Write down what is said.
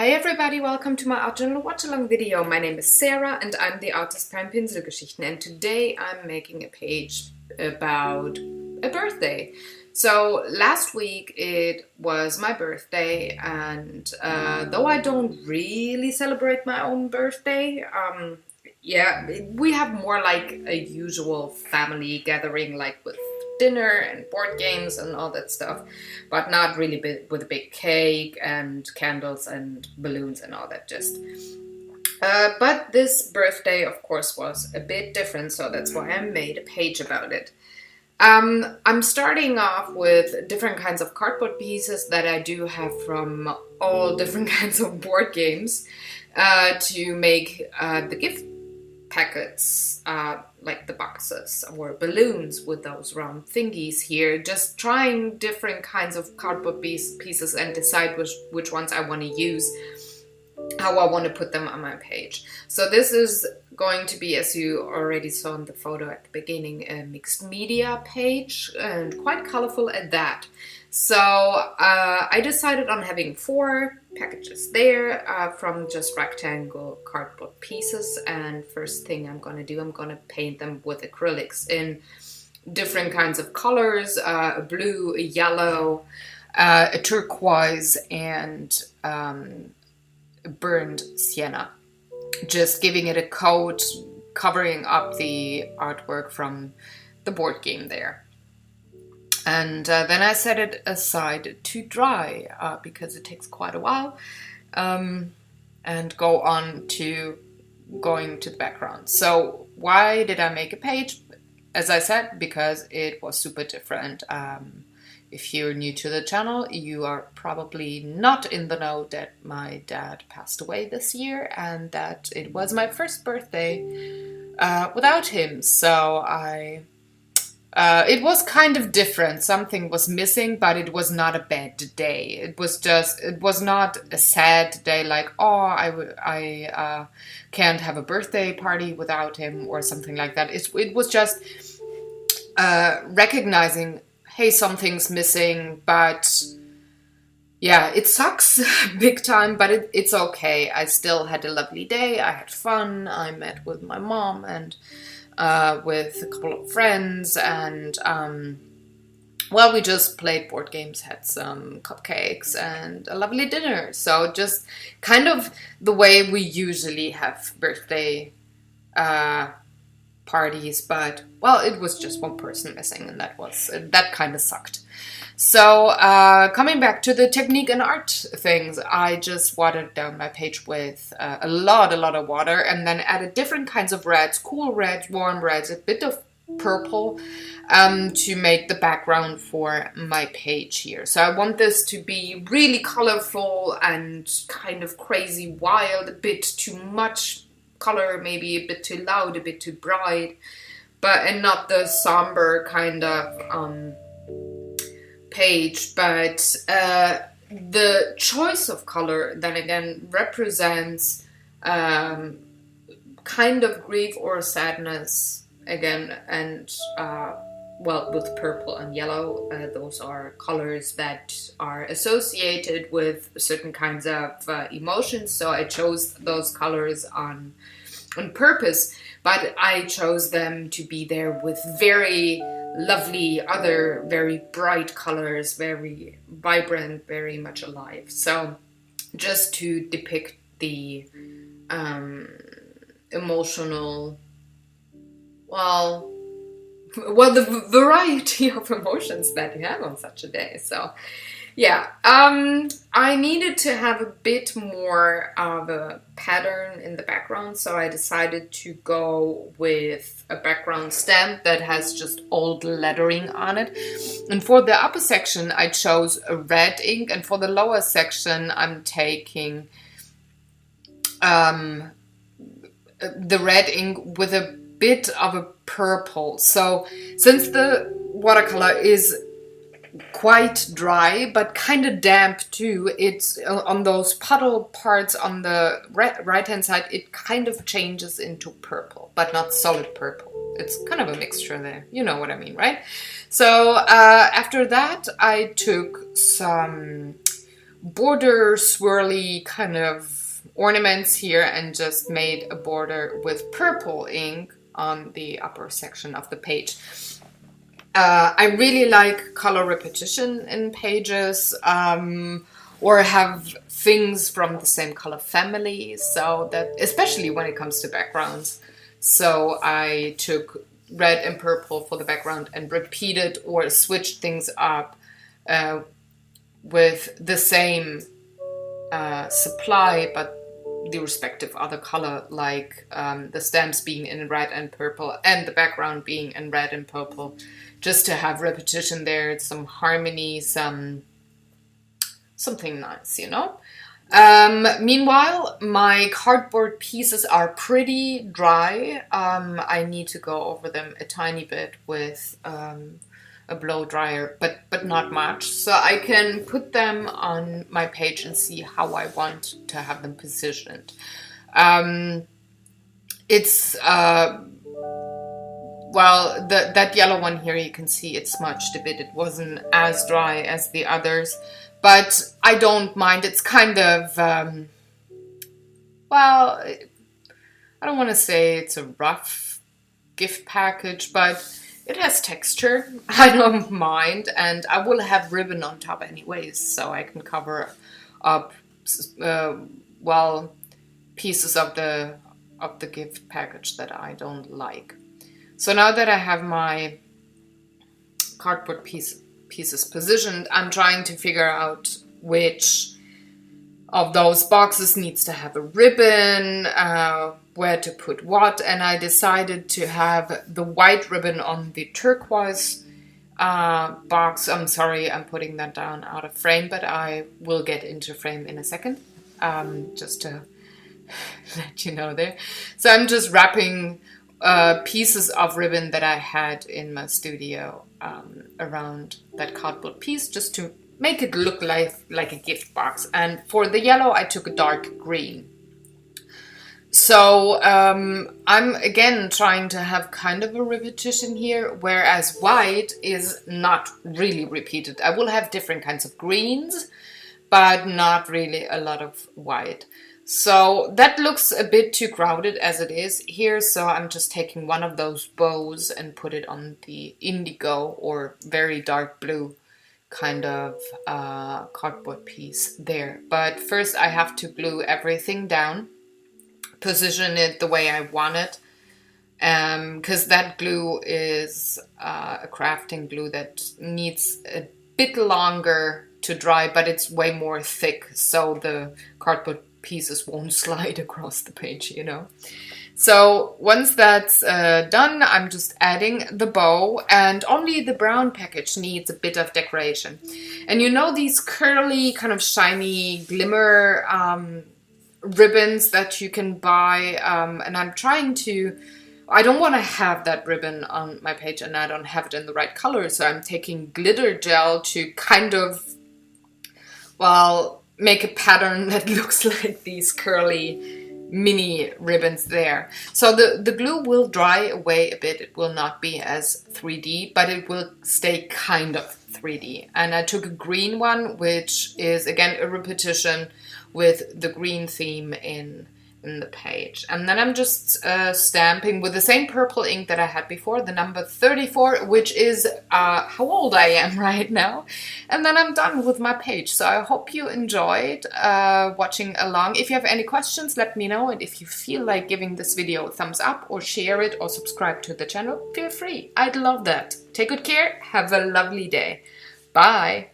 Hi everybody, welcome to my art journal watch-along video. My name is Sarah and I'm the artist behind Pinselgeschichten, and today I'm making a page about a birthday. So last week it was my birthday, and though I don't really celebrate my own birthday, we have more like a usual family gathering, like with dinner and board games and all that stuff, but not really with a big cake and candles and balloons and all that just. But this birthday, of course, was a bit different, so that's why I made a page about it. I'm starting off with different kinds of cardboard pieces that I do have from all different kinds of board games to make the gift packets, like the boxes, or balloons with those round thingies here. Just trying different kinds of cardboard pieces and decide which ones I want to use, how I want to put them on my page. So this is going to be, as you already saw in the photo at the beginning, a mixed media page, and quite colorful at that. So I decided on having 4 packages there from just rectangle cardboard pieces, and first thing I'm going to do, I'm going to paint them with acrylics in different kinds of colors, a blue, a yellow, a turquoise, and burned sienna. Just giving it a coat, covering up the artwork from the board game there. And then I set it aside to dry because it takes quite a while, and go on to going to the background. So why did I make a page? As I said, because it was super different. If you're new to the channel, you are probably not in the know that my dad passed away this year and that it was my first birthday without him. So it was kind of different. Something was missing, but it was not a bad day. It was not a sad day like, oh, I can't have a birthday party without him or something like that. It was just recognizing, hey, something's missing, but yeah, it sucks big time, but it's okay. I still had a lovely day. I had fun. I met with my mom and with a couple of friends, and well, we just played board games, had some cupcakes and a lovely dinner. So just kind of the way we usually have birthday parties, but well, it was just one person missing, and that kind of sucked. So coming back to the technique and art things, I just watered down my page with a lot of water, and then added different kinds of reds, cool reds, warm reds, a bit of purple, to make the background for my page here. So I want this to be really colorful and kind of crazy wild, a bit too much color, maybe a bit too loud, a bit too bright, and not the somber kind of page. But the choice of color then again represents kind of grief or sadness again, and well, with purple and yellow, those are colors that are associated with certain kinds of emotions. So I chose those colors on purpose, but I chose them to be there with very lovely other very bright colors, very vibrant, very much alive. So just to depict the emotional, well, the variety of emotions that you have on such a day. So yeah, I needed to have a bit more of a pattern in the background, so I decided to go with a background stamp that has just old lettering on it. And for the upper section I chose a red ink, and for the lower section I'm taking the red ink with a bit of a purple. So since the watercolor is quite dry but kind of damp too, it's on those puddle parts on the right hand side, it kind of changes into purple, but not solid purple. It's kind of a mixture there, you know what I mean, right? So after that I took some border swirly kind of ornaments here and just made a border with purple ink on the upper section of the page. I really like color repetition in pages, or have things from the same color family, so that, especially when it comes to backgrounds. So I took red and purple for the background and repeated or switched things up with the same supply, but the respective other color, like the stamps being in red and purple and the background being in red and purple, just to have repetition there, some harmony, something nice, you know. Meanwhile, my cardboard pieces are pretty dry. I need to go over them a tiny bit with a blow dryer, but not much, so I can put them on my page and see how I want to have them positioned. It's well, that yellow one here, you can see it smudged a bit. It wasn't as dry as the others, but I don't mind. It's kind of well, I don't want to say it's a rough gift package, but it has texture. I don't mind, and I will have ribbon on top anyways, so I can cover up well, pieces of the gift package that I don't like. So now that I have my cardboard pieces positioned, I'm trying to figure out which of those boxes needs to have a ribbon, where to put what, and I decided to have the white ribbon on the turquoise box. I'm sorry, I'm putting that down out of frame, but I will get into frame in a second, just to let you know there. So I'm just wrapping pieces of ribbon that I had in my studio around that cardboard piece, just to make it look like a gift box. And for the yellow, I took a dark green. So I'm again trying to have kind of a repetition here, whereas white is not really repeated. I will have different kinds of greens, but not really a lot of white. So that looks a bit too crowded as it is here, so I'm just taking one of those bows and put it on the indigo or very dark blue kind of cardboard piece there. But first I have to glue everything down, position it the way I want it, because that glue is a crafting glue that needs a bit longer to dry, but it's way more thick, so the cardboard pieces won't slide across the page, you know. So once that's done, I'm just adding the bow, and only the brown package needs a bit of decoration. And you know these curly, kind of shiny glimmer ribbons that you can buy, and I'm trying to, I don't want to have that ribbon on my page and I don't have it in the right color, so I'm taking glitter gel to kind of, well, make a pattern that looks like these curly mini ribbons there. So the glue will dry away a bit. It will not be as 3D, but it will stay kind of 3D. And I took a green one, which is again a repetition with the green theme in the page. And then I'm just stamping with the same purple ink that I had before, the number 34, which is how old I am right now. And then I'm done with my page. So I hope you enjoyed watching along. If you have any questions, let me know. And if you feel like giving this video a thumbs up or share it or subscribe to the channel, feel free. I'd love that. Take good care. Have a lovely day. Bye.